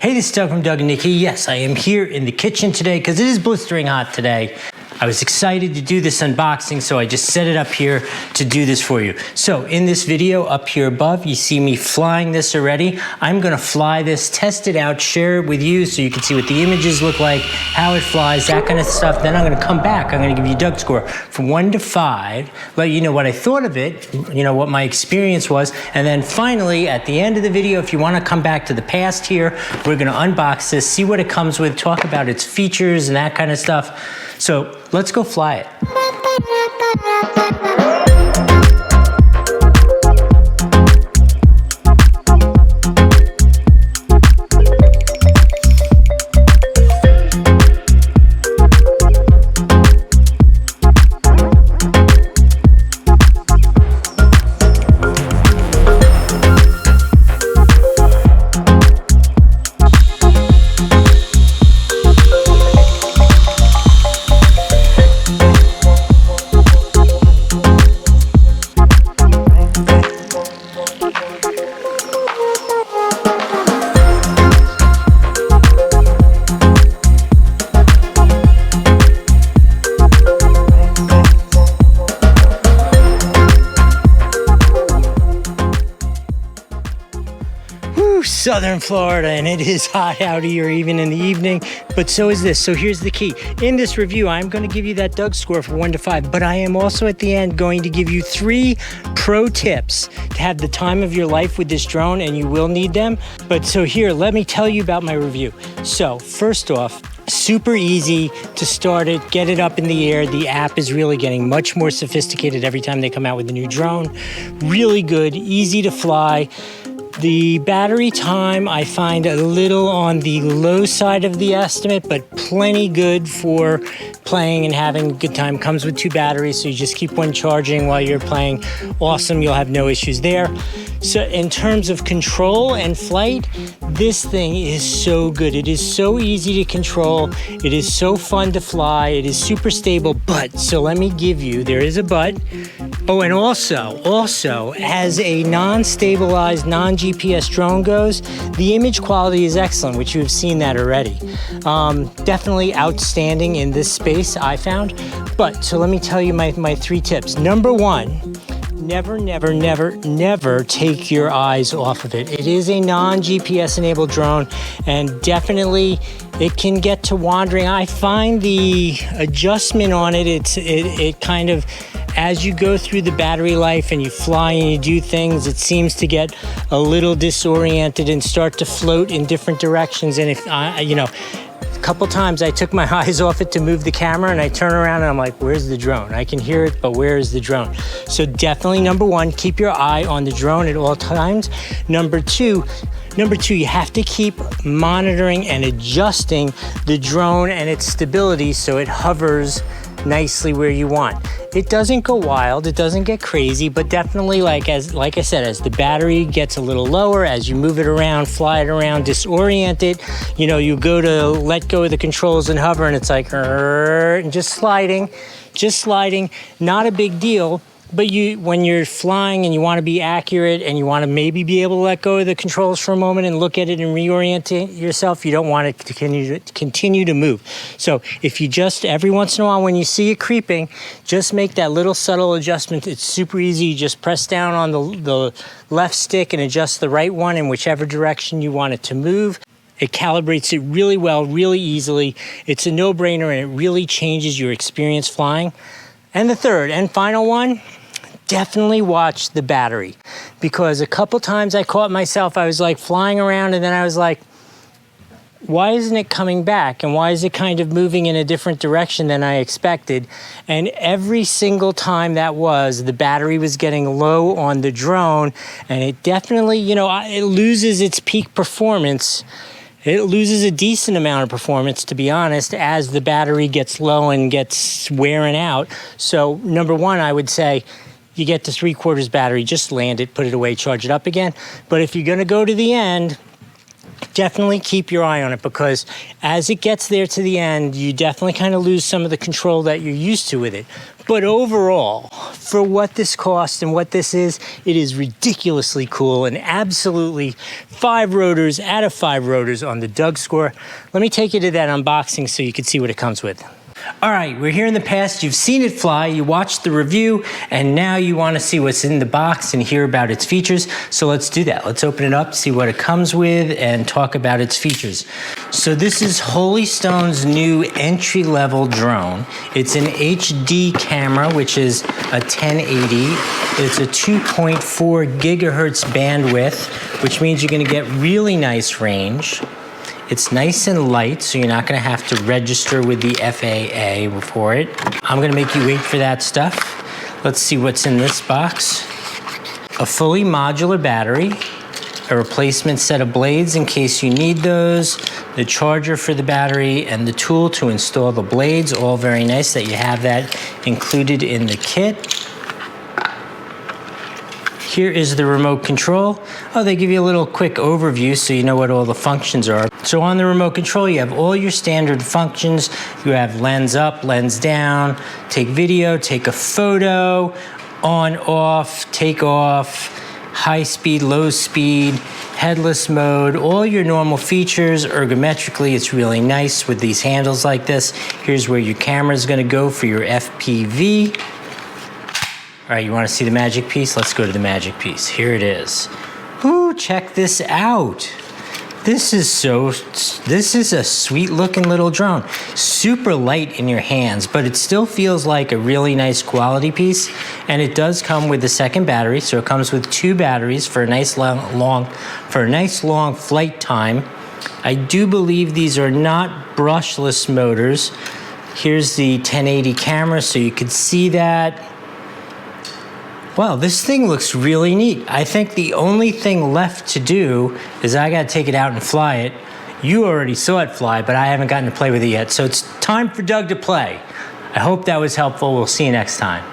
Hey, this is Doug from Doug and Nikki. Yes, I am here in the kitchen today because it is blistering hot today. I was excited to do this unboxing, so I just set it up here to do this for you. So in this video up here above, you see me flying this already. I'm gonna fly this, test it out, share it with you so you can see what the images look like, how it flies, that kind of stuff. Then I'm gonna come back, I'm gonna give you a Doug score from 1 to 5, let you know what I thought of it, you know, what my experience was. And then finally, at the end of the video, if you wanna come back to the past here, we're gonna unbox this, see what it comes with, talk about its features and that kind of stuff. So let's go fly it. Southern Florida, and it is hot out here even in the evening, but so is this. So here's the key. In this review, I'm going to give you that Doug score for 1 to 5, but I am also at the end going to give you 3 pro tips to have the time of your life with this drone, and you will need them. But so here, let me tell you about my review. So first off, super easy to start it, get it up in the air. The app is really getting much more sophisticated every time they come out with a new drone. Really good, easy to fly. The battery time I find a little on the low side of the estimate, but plenty good for playing and having a good time. Comes with 2 batteries, so you just keep one charging while you're playing. Awesome, you'll have no issues there. So in terms of control and flight, this thing is so good. It is so easy to control. It is so fun to fly. It is super stable, but, so let me give you, there is a but. Oh, and also, as a non-stabilized, non-GPS drone goes, the image quality is excellent, which you have seen that already. Definitely outstanding in this space, I found. But, so let me tell you my 3 tips. Number 1, never take your eyes off of it. It is a non-GPS enabled drone, and definitely it can get to wandering. I find the adjustment on it, it kind of, as you go through the battery life and you fly and you do things, it seems to get a little disoriented and start to float in different directions. And if you know, a couple times I took my eyes off it to move the camera, and I turn around and I'm like, where's the drone? I can hear it, but where is the drone? So definitely number 1, keep your eye on the drone at all times. Number two, you have to keep monitoring and adjusting the drone and its stability so it hovers nicely where you want. It doesn't go wild, it doesn't get crazy, but definitely like I said, as the battery gets a little lower, as you move it around, fly it around, disorient it, you know, you go to let go of the controls and hover, and it's like, and just sliding, not a big deal. But when you're flying and you want to be accurate and you want to maybe be able to let go of the controls for a moment and look at it and reorient yourself, you don't want it to continue to move. So if you just, every once in a while when you see it creeping, just make that little subtle adjustment. It's super easy. You just press down on the left stick and adjust the right one in whichever direction you want it to move. It calibrates it really well, really easily. It's a no-brainer, and it really changes your experience flying. And the third and final one, definitely watch the battery, because a couple times I caught myself, I was like flying around, and then I was like, why isn't it coming back? And why is it kind of moving in a different direction than I expected? And every single time the battery was getting low on the drone, and it definitely, you know, it loses its peak performance. It loses a decent amount of performance, to be honest, as the battery gets low and gets wearing out. So number 1, I would say, you get to 3/4 battery, just land it, put it away, charge it up again. But if you're gonna go to the end, definitely keep your eye on it, because as it gets there to the end, you definitely kind of lose some of the control that you're used to with it. But overall, for what this costs and what this is, it is ridiculously cool, and absolutely 5 rotors out of 5 rotors on the Doug score. Let me take you to that unboxing so you can see what it comes with. All right, we're here in the past. You've seen it fly, you watched the review, and now you want to see what's in the box and hear about its features. So let's do that. Let's open it up, see what it comes with, and talk about its features. So this is Holy Stone's new entry-level drone. It's an HD camera, which is a 1080. It's a 2.4 gigahertz bandwidth, which means you're going to get really nice range. It's nice and light, so you're not going to have to register with the FAA for it. I'm going to make you wait for that stuff. Let's see what's in this box. A fully modular battery, a replacement set of blades in case you need those, the charger for the battery, and the tool to install the blades. All very nice that you have that included in the kit. Here is the remote control. Oh, they give you a little quick overview so you know what all the functions are. So on the remote control, you have all your standard functions. You have lens up, lens down, take video, take a photo, on, off, take off, high speed, low speed, headless mode, all your normal features. Ergometrically, it's really nice with these handles like this. Here's where your camera is gonna go for your FPV. All right, you want to see the magic piece? Let's go to the magic piece. Here it is. Ooh, check this out. This is a sweet looking little drone. Super light in your hands, but it still feels like a really nice quality piece. And it does come with a second battery, so it comes with 2 batteries for a nice long flight time. I do believe these are not brushless motors. Here's the 1080 camera, so you could see that. Wow, this thing looks really neat. I think the only thing left to do is I gotta take it out and fly it. You already saw it fly, but I haven't gotten to play with it yet. So it's time for Doug to play. I hope that was helpful. We'll see you next time.